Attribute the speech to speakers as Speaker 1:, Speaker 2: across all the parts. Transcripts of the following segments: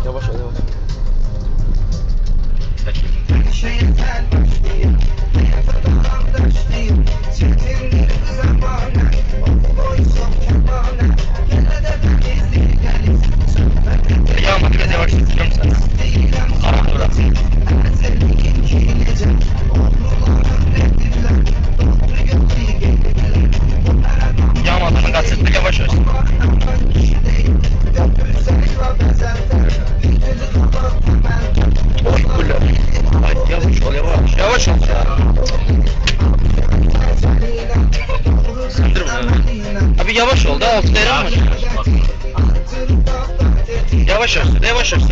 Speaker 1: Yavaş ol, yavaş.
Speaker 2: Yağma biraz yavaş tutuyorum sen. Karan durası. Yağmadan kaçırdı, yavaş olsun. Oy kule. Yavaş ol, yavaş. Yavaş ol ya. Sındır mı? Abi yavaş ol da altı değer var. Yavaş olsun, yavaş olsun.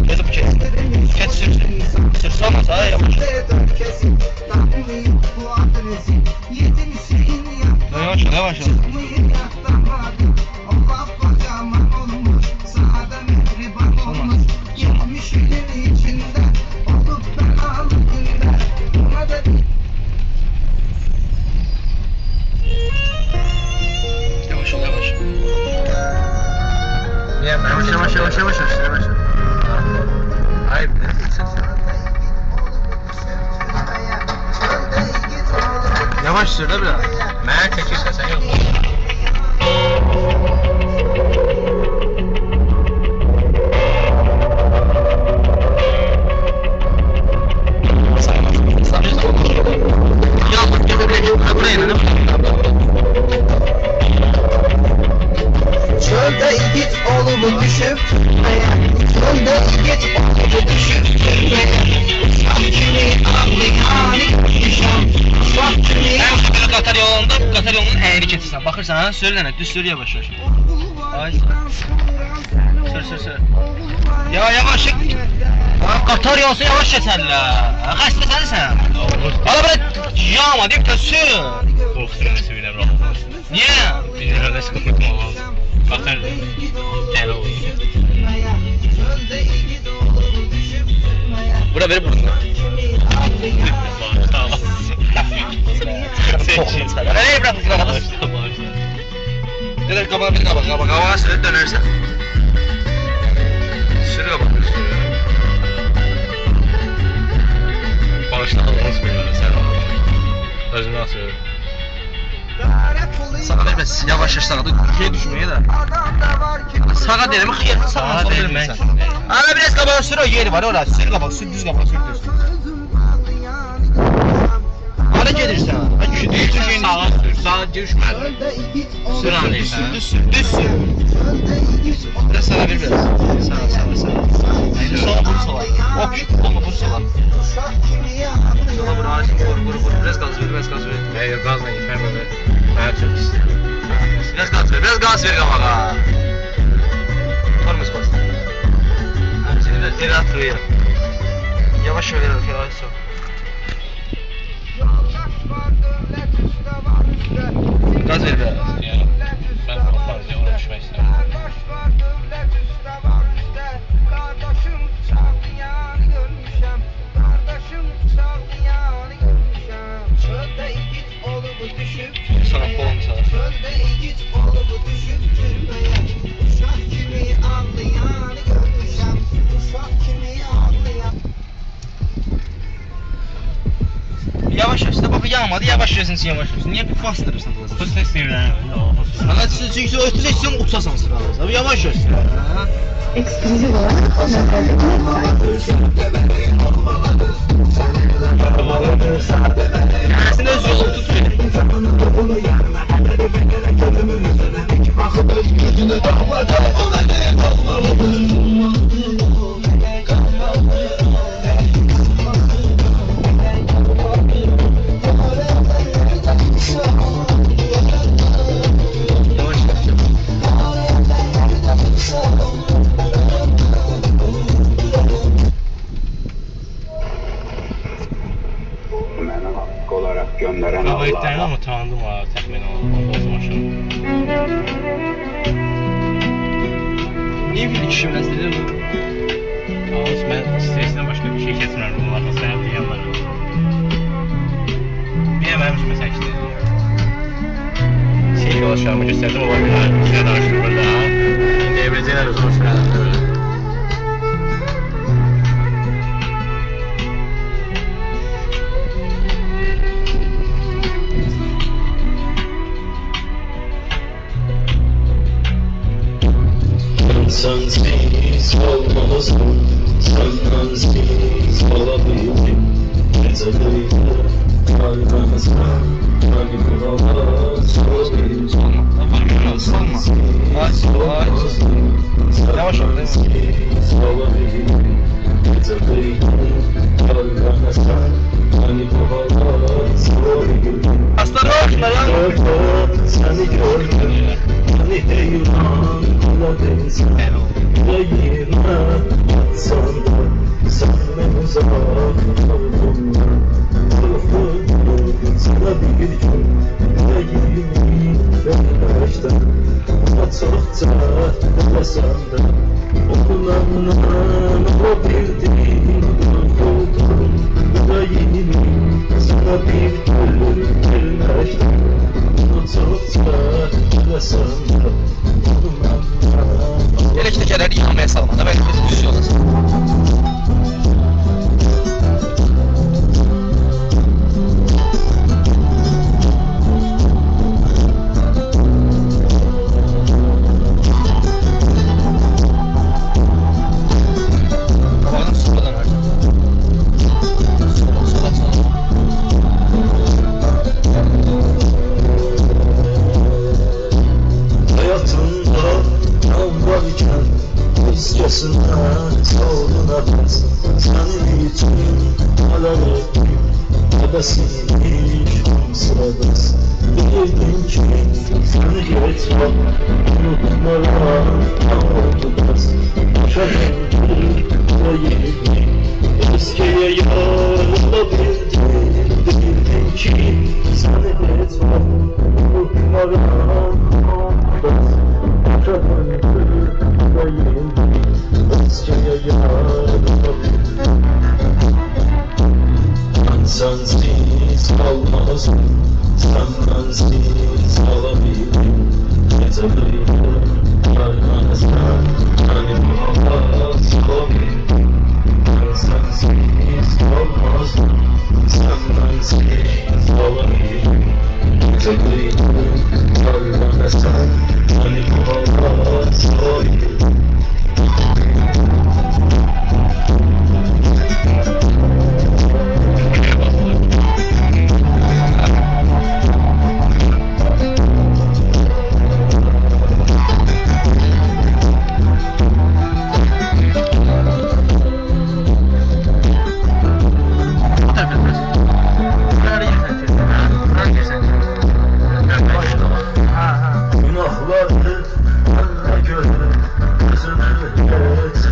Speaker 2: Yazıp kes. Kes sür. Sırsamaz ha, yavaş ol. Yavaş ol, yavaş ol. Yavaş ol, yavaş. Yavaş. Hayır, yavaş sür de biraz. Mənə çəkirsən, sən yox.
Speaker 3: Çölde git oğlumu düşüp çölde git oğlumu düşüp kimi anlayan düşen
Speaker 2: Hem Qatar yolunun əyri keçirsən. Baxırsan ha, sürülənə, düz sür yavaş. Ay. Sür. Ya yavaş. Qatar yolsa yavaş keçərlər. Xəstəsən sən. Ala belə yağma deyib də sür.
Speaker 4: Korkusundan sürüyle bırakılır.
Speaker 2: Niyə?
Speaker 4: Bir yerde sıkıntı olmaz. Bakın deli olur.
Speaker 2: Bura verib bunu.
Speaker 4: Sağ ol.
Speaker 2: Nereye bıraktın qabağı? Gelir qabağa bir qabağa. Qabağa sürüb dönərsən. Sür qabağa.
Speaker 4: Bağışla Allah'ını söylüyorum sen. Özümü asıyorum.
Speaker 2: Sağa verməz, yavaş sağa yuxuya düşməyə də. Sağa deyilmi, xiyarını sağa
Speaker 4: vermək.
Speaker 2: Ana biraz qabağa sür, o yeri var orası. Sür qabağa, sür düz qabağa, sür düz. Hara gedirsən?
Speaker 4: Sağa sür, sağa düşmedi. Sür anlayın.
Speaker 2: Düz sür. Biraz sağa ver biraz. Sağa. Aynen sola vur sola. Hop, olma vur sola. Sola vur ağacın, vur. Biraz gaz ver.
Speaker 4: Hayır gazla yeter böyle. Ben çok istiyorum.
Speaker 2: Biraz gaz ver qabağa. Tormuz bas. Seni biraz geri atırıyor. Yavaş ver, yavaş sol. Gaz ver biraz.
Speaker 4: Ben korkmaz ya, ona düşmek istiyorum.
Speaker 2: Sana kolum sana. Yavaş olsun, bak yağmadı, yavaş olsun, yavaş olsun. Niye bir bastırırsan biraz?
Speaker 4: Hız istiyorum yani.
Speaker 2: Ana çünkü o üstüne içsen uçasan sıranız. Abi yavaş olsun.
Speaker 5: Ekskluziv olarak
Speaker 2: Aslında öz yolunu tutuyor.
Speaker 6: olarak gönderen
Speaker 4: Kaba etlerini
Speaker 6: Allah'a
Speaker 4: ama tanıdım ha, tek beni o bozmaşım.
Speaker 2: Niye bir kişi biraz dedi bu?
Speaker 4: Ağız ben stresinden başka bir şey kesmiyorum. Bunlarla sayıp yanları. Bir de benim mesela işte. Şey var. arkadaşlarıma gösterdim. Onlar bir araştırmalar daha.
Speaker 2: İndi evləcəklər o zaman sürələrdə öyle.
Speaker 3: Sensiz olmazdım, sensiz olabilirim. Gece boyu kalbimizden hani buralar sorabilirim.
Speaker 2: Salma. Aç. Yavaş ol, değil mi?
Speaker 3: Sensiz olabilirim. Gece boyu kalbimizden hani buralar sorabilirim.
Speaker 2: Aslan olsunlar ya.
Speaker 3: Seni gördüm, hani heyran olabilsin. Yüreğime atsan da senden uzak oldum. Korkudum sana bir gün yüreğimi vermekten. Ona çokça demesem de onunla olabildim. Korkudum yüreğimi sana bir gün vermekten. Ona çokça demesem de onunla
Speaker 2: Elektrikleri yanmaya salmada belki biz düşüyor olasın. Babanın suladan var. Sola.
Speaker 3: Hayatımda kan varken özgesine sağlığına bas. Senin için alem ettim ebesiymiş sıradas. Bilirdim ki seni geçmem unutmalar oldu bas. Başa döndü yüreğimi eskiye yar olabildim. Bilirdim ki seni geçmem unutmalar oldu bas. Başa döndü yüreğimi eskiye yar olabildim. Ben sensiz kalmazdım, sensiz kalabilirim. Gece boyu kalmazdan, hani bu hava solabilirim. Ben sensiz kalmazdım, sensiz kalabilirim. Gece boyu kalmazdan, hani bu hava solabilirim.